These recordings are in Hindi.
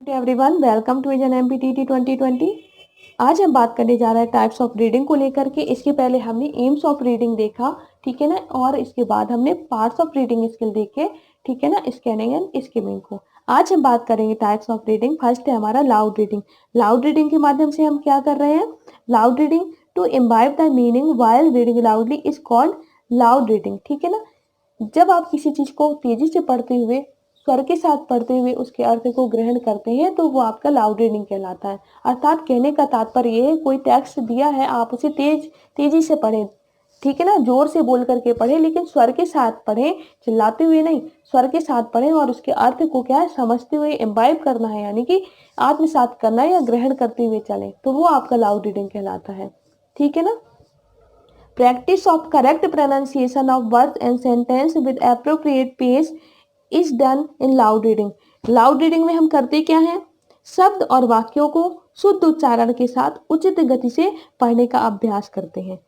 Everyone, welcome to vision MPTT 2020। आज हम बात करने जा रहे हैं टाइप्स ऑफ रीडिंग को लेकर के। इसके पहले हमने एम्स ऑफ रीडिंग देखा, ठीक है ना, और इसके बाद हमने पार्ट्स ऑफ रीडिंग स्किल देखे, ठीक है ना, स्कैनिंग एंड स्किमिंग को। आज हम बात करेंगे टाइप्स ऑफ रीडिंग। फर्स्ट है हमारा लाउड रीडिंग। लाउड रीडिंग के माध्यम से हम क्या कर रहे हैं? Loud reading to imbibe the meaning while reading loudly is called loud reading, ठीक है ना। जब आप किसी चीज को तेजी से पढ़ते हुए, स्वर के साथ पढ़ते हुए उसके अर्थ को ग्रहण करते हैं तो वो आपका लाउड रीडिंग कहलाता है। अर्थात कहने का तात्पर्य ये है, कोई टेक्स्ट दिया है, आप उसे तेजी से पढ़ें, ठीक है ना, जोर से बोल करके पढ़ें, लेकिन स्वर के साथ पढ़ें, चिल्लाते हुए नहीं, स्वर के साथ पढ़ें और उसके अर्थ को क्या है, समझते हुए इम्बाइब करना है, यानी कि आत्मसात करना है या ग्रहण करते हुए चले, तो वो आपका लाउड रीडिंग कहलाता है, ठीक है ना। Practice of correct pronunciation of words and sentence with appropriate pace is done in loud reading. Loud reading में हम करते क्या हैं? शब्द और वाक्यों को शुद्ध उच्चारण के साथ उचित गति से पढ़ने का अभ्यास करते हैं।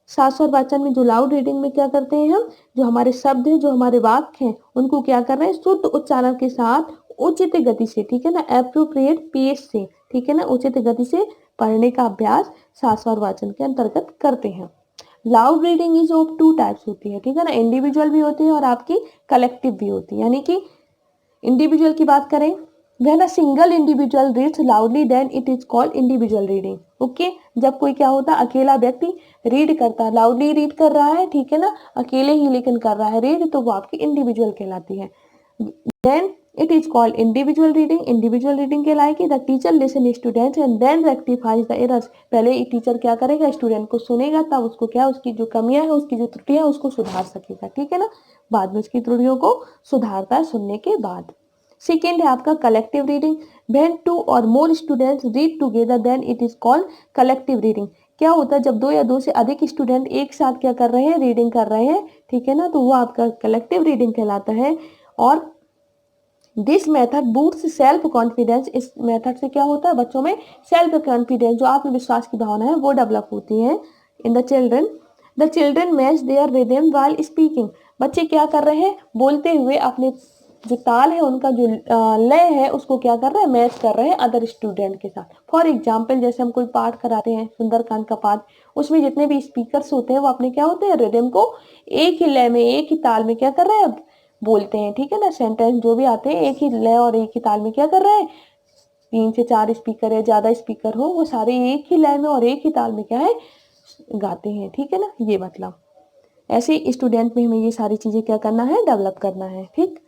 शास्त्र वाचन में जो लाउड रीडिंग में क्या करते हैं हम, जो हमारे शब्द हैं, जो हमारे वाक्य हैं, उनको क्या कर रहे हैं, शुद्ध उच्चारण के साथ उचित गति से, ठीक है ना, एप्रोप्रिएट पेस से, ठीक है ना, उचित गति से पढ़ने का अभ्यास शास्त्र वाचन के अंतर्गत करते हैं। Loud reading is of two types होती है, ठीक है ना, इंडिविजुअल भी होती है और आपकी कलेक्टिव भी होती है। यानी कि इंडिविजुअल की बात करें, when a single individual reads loudly then it is called individual reading. Okay, जब कोई क्या होता है, अकेला व्यक्ति रीड करता है, लाउडली रीड कर रहा है, ठीक है ना, अकेले ही लेकिन कर रहा है रीड, तो वो आपकी इंडिविजुअल कहलाती है। Then it is called individual reading. Individual reading कहलाएगी the teacher listen student and then rectifies the errors. पहले टीचर क्या करेगा, स्टूडेंट को सुनेगा, तब उसको क्या, उसकी जो कमियां है, उसकी जो त्रुटियां है, उसको सुधार सकेगा, ठीक है ना, बाद में उसकी त्रुटियों को सुधारता है सुनने के बाद। सेकेंड है आपका कलेक्टिव रीडिंग। व्हेन टू और more students read together then it is called collective reading. क्या होता है, जब दो या दो से अधिक स्टूडेंट एक साथ क्या कर रहे हैं, रीडिंग कर रहे हैं, ठीक है ना, तो वो आपका कलेक्टिव रीडिंग कहलाता है। और this method boost self confidence. इस मेथड से क्या होता है, बच्चों में सेल्फ कॉन्फिडेंस, जो आत्मविश्वास की भावना है, वो डेवलप होती है in the children. The children match their rhythm while speaking. बच्चे क्या कर रहे हैं, बोलते हुए अपने जो ताल है, उनका जो लय है, उसको क्या कर रहे हैं, मैच कर रहे हैं अदर स्टूडेंट के साथ। फॉर एग्जाम्पल, जैसे हम कोई पाठ कराते हैं, सुंदरकांड का पाठ, उसमें जितने भी स्पीकर्स होते हैं वो अपने क्या होते हैं, रिदम को एक ही लय में, एक ही ताल में क्या कर रहे हैं, बोलते हैं, ठीक है ना। सेंटेंस जो भी आते हैं एक ही लय और एक ही ताल में क्या कर रहे हैं, 3 से 4 स्पीकर है, ज्यादा स्पीकर हो, वो सारे एक ही लय में और एक ही ताल में क्या है, गाते हैं, ठीक है ना। ये मतलब ऐसे स्टूडेंट में हमें ये सारी चीजें क्या करना है, डेवलप करना है, ठीक।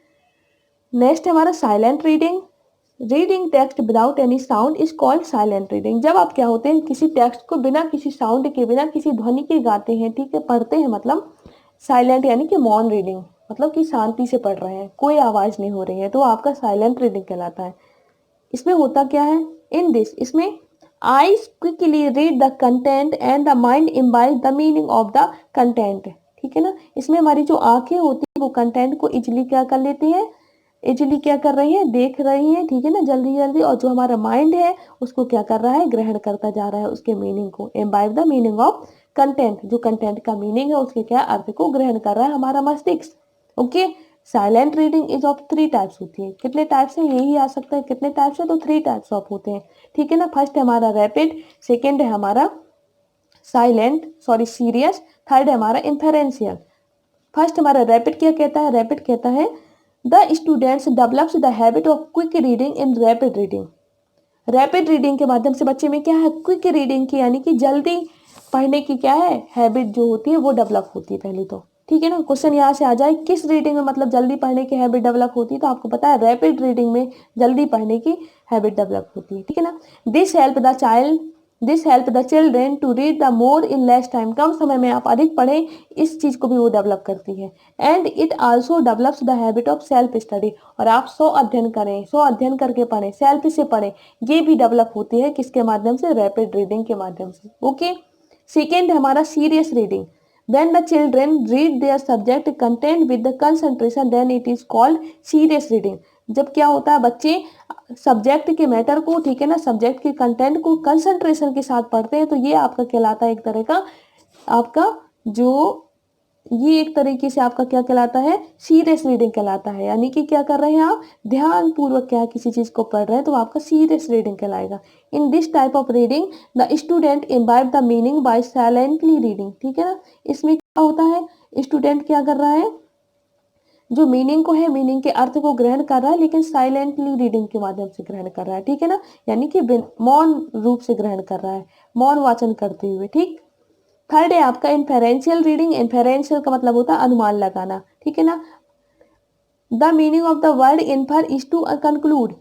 नेक्स्ट हमारा silent reading. Reading text without any sound is called silent reading. जब आप क्या होते हैं, किसी टेक्स्ट को बिना किसी साउंड के, बिना किसी ध्वनि के गाते हैं, ठीक है, पढ़ते हैं, मतलब साइलेंट यानी कि मौन रीडिंग, मतलब कि शांति से पढ़ रहे हैं, कोई आवाज नहीं हो रही है, तो आपका साइलेंट रीडिंग कहलाता है। इसमें होता क्या है, इन दिस, इसमें eyes quickly read the content and the mind imbibe the meaning of the content, ठीक है ना। इसमें हमारी जो आंखें होती है वो कंटेंट को इजिली क्या कर लेती हैं, इजिली क्या कर रही है, देख रही है, ठीक है ना, जल्दी जल्दी, और जो हमारा माइंड है उसको क्या कर रहा है, ग्रहण करता जा रहा है उसके मीनिंग को, imbibe the meaning of content, जो कंटेंट का मीनिंग है उसके क्या अर्थ को ग्रहण कर रहा है हमारा मस्तिष्क। Okay, silent reading is of 3 types होती है। कितने टाइप्स है, यही आ सकता है, कितने टाइप्स है, तो 3 टाइप्स ऑफ होते हैं, ठीक है ना। फर्स्ट है हमारा रैपिड, सेकेंड है हमारा साइलेंट, सॉरी सीरियस, थर्ड है हमारा इंफेरेंशियल। फर्स्ट हमारा रैपिड क्या कहता है, रैपिड कहता है the students develops the habit of quick reading in rapid reading. Rapid reading के माध्यम से बच्चे में क्या है, क्विक रीडिंग की, यानी कि जल्दी पढ़ने की क्या है, हैबिट जो होती है वो डेवलप होती है पहले तो, ठीक है ना। क्वेश्चन यहाँ से आ जाए, किस रीडिंग में मतलब जल्दी पढ़ने की हैबिट डेवलप होती है, तो आपको पता है रैपिड रीडिंग में जल्दी पढ़ने की हैबिट डेवलप होती है, ठीक है ना। This help the children to read the more in less time. कम समय में आप अधिक पढ़ें, इस चीज को भी वो डेवलप करती है। And it also develops the habit of self study. और आप स्व अध्ययन करें, स्व अध्ययन करके पढ़ें, सेल्फ से पढ़ें, ये भी डेवलप होती है किसके माध्यम से, रैपिड रीडिंग के माध्यम से। ओके, सेकेंड हमारा serious reading. When the children read their subject content with the concentration, then it is called serious reading. जब क्या होता है, बच्चे सब्जेक्ट के मैटर को, ठीक है ना, सब्जेक्ट के कंटेंट को कंसंट्रेशन के साथ पढ़ते हैं, तो ये आपका कहलाता है एक तरह का आपका जो ये एक तरीके से आपका क्या कहलाता है, सीरियस रीडिंग कहलाता है। यानी कि क्या कर रहे हैं आप, ध्यान पूर्वक क्या किसी चीज को पढ़ रहे हैं, तो आपका सीरियस रीडिंग कहलाएगा। In this type of reading the student imbibe the meaning bye silently reading, ठीक है ना। इसमें क्या होता है, स्टूडेंट क्या कर रहा है, जो मीनिंग को है, मीनिंग के अर्थ को ग्रहण कर रहा है, लेकिन साइलेंटली रीडिंग के माध्यम से ग्रहण कर रहा है, ठीक है ना। यानी कि मौन रूप से ग्रहण कर रहा है, मौन वाचन करते हुए, ठीक। थर्ड है आपका इन्फेरेंशियल रीडिंग। इन्फेरेंशियल का मतलब होता है अनुमान लगाना, ठीक है ना। The meaning of the word infer is to conclude.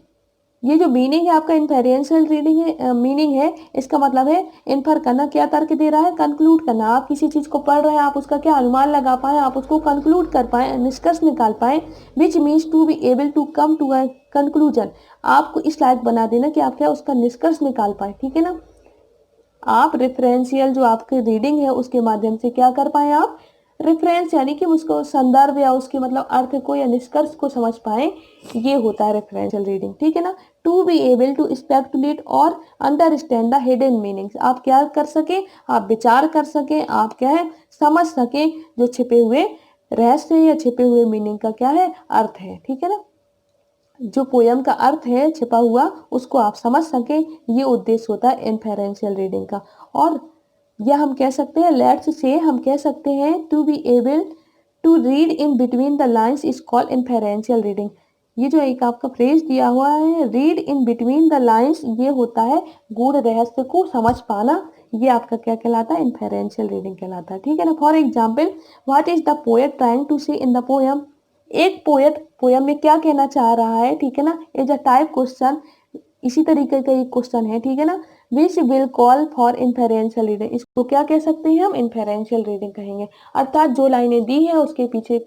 ये जो मीनिंग है आपका इन्फेरेंशियल रीडिंग है, मीनिंग है, इसका मतलब है इन्फर करना, क्या तर्क दे रहा है, कंक्लूड करना। आप किसी चीज को पढ़ रहे हैं, आप उसका क्या अनुमान लगा पाए, आप उसको कंक्लूड कर पाए, निष्कर्ष निकाल पाए। Which means to be able to come to a conclusion. आपको इस लायक बना देना कि आप क्या उसका निष्कर्ष निकाल पाए, ठीक है ना। आप रेफरेंशियल जो आपकी रीडिंग है उसके माध्यम से क्या कर पाए, आप रेफरेंस यानी कि उसको संदर्भ या उसके मतलब अर्थ को या निष्कर्ष को समझ पाए, ये होता है रेफरेंशियल रीडिंग, ठीक है ना। To be able to speculate और अंडरस्टैंड द हिडन मीनिंग्स। आप क्या कर सके, आप विचार कर सके, आप क्या है समझ सके जो छिपे हुए रहस्य या छिपे हुए मीनिंग का क्या है अर्थ है, ठीक है ना। जो पोयम का अर्थ है छिपा हुआ उसको आप समझ सके, ये उद्देश्य होता है इन्फेरेंशियल रीडिंग का। और या हम कह सकते हैं, लेट्स से हम कह सकते हैं, to be able to read in between the lines is called inferential reading. ये जो एक आपका फ्रेज दिया हुआ है, read in between the lines, ये होता है गूढ़ रहस्य को समझ पाना। ये आपका क्या कहलाता है, इन्फेरेंशियल रीडिंग कहलाता है, ठीक है ना। For example, what is the poet trying to say in the poem. एक पोएट पोयम में क्या कहना चाह रहा है, ठीक है ना। इज अ टाइप क्वेश्चन, इसी तरीके का एक क्वेश्चन है, ठीक है ना। Which will call for inferential reading. इसको क्या कह सकते हैं हम, इन्फेरेंशियल रीडिंग कहेंगे। अर्थात जो लाइनें दी है उसके पीछे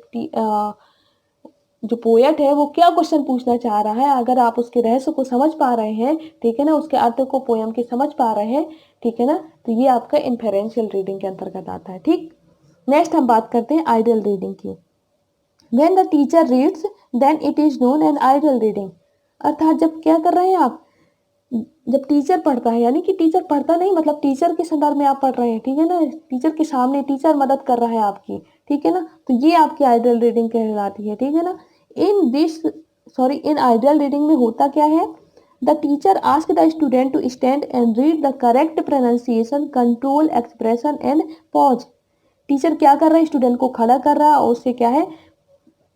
जो पोएट है वो क्या क्वेश्चन पूछना चाह रहा है, अगर आप उसके रहस्य को समझ पा रहे हैं, ठीक है ना, उसके अर्थ को पोयम के समझ पा रहे हैं, ठीक है ना, तो ये आपका इन्फेरेंशियल रीडिंग के अंतर्गत आता है, ठीक। नेक्स्ट हम बात करते हैं आइडियल रीडिंग की। When the teacher reads, then it is known as ideal reading। अर्थात जब क्या कर रहे हैं आप, जब टीचर पढ़ता है, यानी कि टीचर पढ़ता नहीं मतलब टीचर के संदर्भ में आप पढ़ रहे हैं, ठीक है ना। टीचर के सामने टीचर मदद कर रहा है आपकी, ठीक है ना, तो ये आपकी आइडियल रीडिंग कहलाती है, ठीक है ना। इन आइडियल रीडिंग में होता क्या है, the teacher ask the student to stand and read the correct pronunciation, control expression and pause. Teacher क्या कर रहा है, स्टूडेंट को खड़ा कर रहा है और उससे क्या है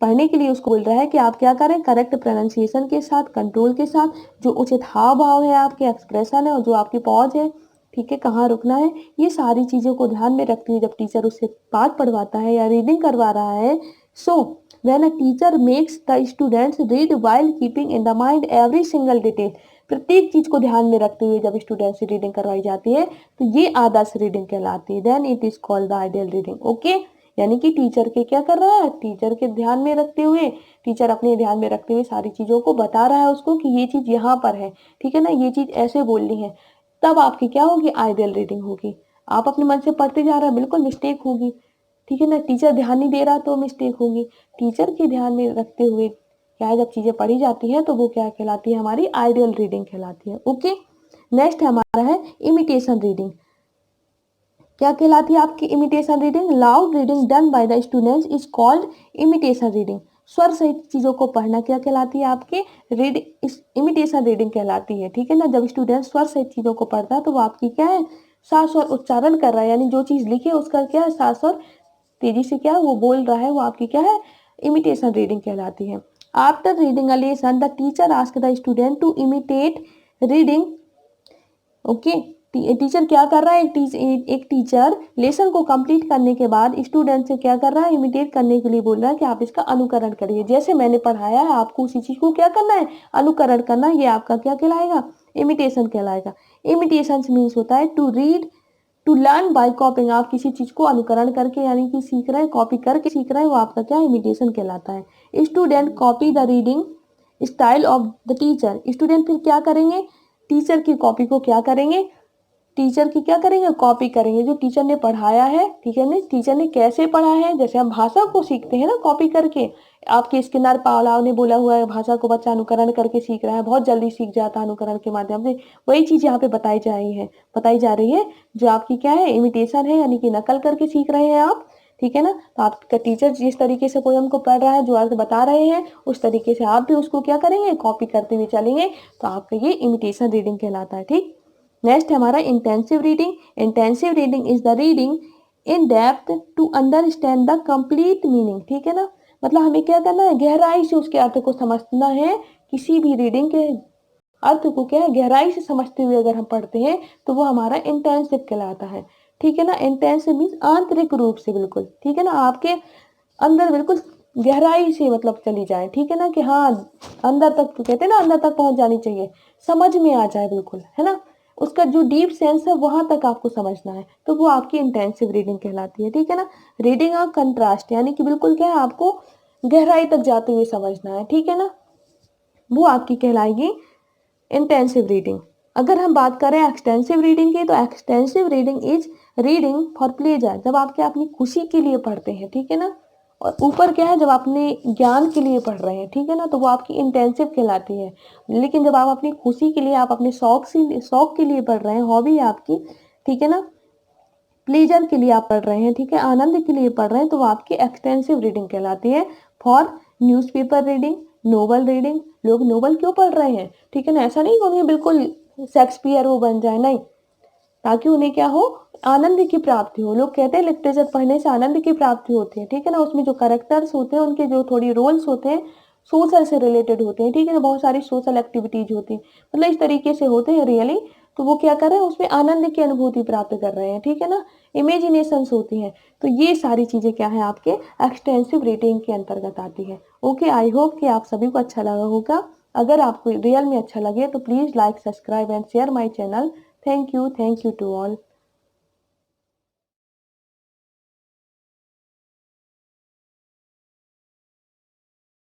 पढ़ने के लिए उसको बोल रहा है कि आप क्या करें, करेक्ट प्रोनाउंसिएशन के साथ, कंट्रोल के साथ, जो उचित हाव भाव है, आपके एक्सप्रेशन है और जो आपकी पॉज है, ठीक है, कहाँ रुकना है, ये सारी चीज़ों को ध्यान में रखते हुए जब टीचर उससे पाठ पढ़वाता है या रीडिंग करवा रहा है। So when a teacher makes the students read while keeping in the mind every single detail. प्रत्येक चीज को ध्यान में रखते हुए जब स्टूडेंट से रीडिंग करवाई जाती है तो ये आदर्श रीडिंग कहलाती है। Then it is called the ideal reading. Okay, यानी कि टीचर के क्या कर रहा है, टीचर के ध्यान में रखते हुए, टीचर अपने ध्यान में रखते हुए सारी चीजों को बता रहा है उसको कि ये चीज यहाँ पर है, ठीक है ना, ये चीज ऐसे बोलनी है, तब आपकी क्या होगी, आइडियल रीडिंग होगी। आप अपने मन से पढ़ते जा रहे हैं, बिल्कुल मिस्टेक होगी, ठीक है ना। टीचर ध्यान नहीं दे रहा तो मिस्टेक होगी। टीचर के ध्यान में रखते हुए क्या है, जब चीजें पढ़ी जाती है तो वो क्या कहलाती है, हमारी आइडियल रीडिंग कहलाती है। ओके, नेक्स्ट हमारा है इमिटेशन रीडिंग। क्या कहलाती है आपकी imitation reading, loud reading done by the students is called imitation reading. स्वर सहित चीजों को पढ़ना क्या कहलाती है आपकी रीडिंग, इमिटेशन रीडिंग कहलाती है, ठीक है ना। जब स्टूडेंट स्वर सहित चीजों को पढ़ता है तो वो आपकी क्या है, साफ स्वर उच्चारण कर रहा है, यानी जो चीज लिखी है उसका क्या है, साफ स्वर तेजी से क्या वो बोल रहा है, वो आपकी क्या है, इमिटेशन रीडिंग कहलाती है। After reading a lesson the teacher ask the student to imitate reading. Okay, teacher क्या कर रहा है, एक टीचर लेसन को कंप्लीट करने के बाद स्टूडेंट से क्या कर रहा है, इमिटेट करने के लिए बोल रहा है कि आप इसका अनुकरण करिए, जैसे मैंने पढ़ाया है आपको उसी चीज को क्या करना है, अनुकरण करना। ये आपका क्या कहलाएगा, इमिटेशन कहलाएगा। इमिटेशन मीन्स होता है to read, to learn by copying. आप किसी चीज को अनुकरण करके यानी कि सीख रहे हैं, कॉपी करके सीख रहे हैं, वो आपका क्या इमिटेशन कहलाता है। Student copy the reading style of the teacher. Student फिर क्या करेंगे, टीचर की कॉपी को क्या करेंगे, टीचर की क्या करेंगे, कॉपी करेंगे, जो टीचर ने पढ़ाया है, ठीक है ना, टीचर ने कैसे पढ़ा है, जैसे हम भाषा को सीखते हैं ना कॉपी करके। आपके स्किनर पावलाव ने बोला हुआ है, भाषा को बच्चा अनुकरण करके सीख रहा है, बहुत जल्दी सीख जाता है अनुकरण के माध्यम से। वही चीज यहाँ पे बताई जा रही है जो आपकी क्या है, इमिटेशन है, यानी कि नकल करके सीख रहे हैं आप, ठीक है ना। तो आपका टीचर जिस तरीके से पोयम को पढ़ रहा है, जो अर्थ बता रहे हैं, उस तरीके से आप भी उसको क्या करेंगे, कॉपी करते हुए चलेंगे, तो आपका ये इमिटेशन रीडिंग कहलाता है। ठीक, नेक्स्ट हमारा intensive reading. Intensive reading is the reading in depth to understand the complete meaning. ठीक है ना, मतलब हमें क्या करना है, गहराई से उसके अर्थ को समझना है। किसी भी रीडिंग के अर्थ को क्या है, गहराई से समझते हुए अगर हम पढ़ते हैं तो वो हमारा इंटेंसिव कहलाता है। ठीक है ना, इंटेंसिव मीन्स आंतरिक रूप से बिल्कुल, ठीक है ना, आपके अंदर बिल्कुल गहराई से मतलब चली जाए। ठीक है ना, कि हाँ अंदर तक, तो कहते हैं ना अंदर तक पहुंच जानी चाहिए, समझ में आ जाए बिल्कुल, है ना, उसका जो डीप सेंस है वहां तक आपको समझना है, तो वो आपकी इंटेंसिव रीडिंग कहलाती है। ठीक है ना, रीडिंग ऑफ कंट्रास्ट यानी कि बिल्कुल क्या है, आपको गहराई तक जाते हुए समझना है। ठीक है ना, वो आपकी कहलाएगी इंटेंसिव रीडिंग। अगर हम बात करें एक्सटेंसिव रीडिंग की, तो extensive reading is reading for pleasure, जब आप क्या अपनी खुशी के लिए पढ़ते हैं। ठीक है ना, और ऊपर क्या है, जब अपने ज्ञान के लिए पढ़ रहे हैं। ठीक है ना, तो वो आपकी इंटेंसिव कहलाती है। लेकिन जब आप अपनी खुशी के लिए, आप अपने शौक के लिए पढ़ रहे हैं, हॉबी है आपकी, ठीक है ना, प्लेजर के लिए आप पढ़ रहे हैं, ठीक है, आनंद के लिए पढ़ रहे हैं, तो वो आपकी एक्सटेंसिव रीडिंग कहलाती है। For newspaper reading, novel reading, लोग नोवेल क्यों पढ़ रहे हैं, ठीक है ना, ऐसा नहीं कि उन्हें बिल्कुल शेक्सपियर वो बन जाए, नहीं, ताकि उन्हें क्या हो, आनंद की प्राप्ति हो। लोग कहते हैं लिटरेचर पढ़ने से आनंद की प्राप्ति होती है। ठीक है ना, उसमें जो कैरेक्टर्स होते हैं, उनके जो थोड़ी रोल्स होते हैं, सोशल से रिलेटेड होते हैं। ठीक है ना, बहुत सारी सोशल एक्टिविटीज होती हैं, मतलब इस तरीके से होते हैं रियली, तो वो क्या कर रहे हैं, उसमें आनंद की अनुभूति प्राप्त कर रहे हैं। ठीक है ना, इमेजिनेशंस होती हैं, तो ये सारी चीजें क्या है, आपके एक्सटेंसिव रीडिंग के अंतर्गत आती है। ओके, आई होप कि आप सभी को अच्छा लगा होगा। अगर आपको रियल में अच्छा लगे तो please like, subscribe and share my channel. Thank you to all.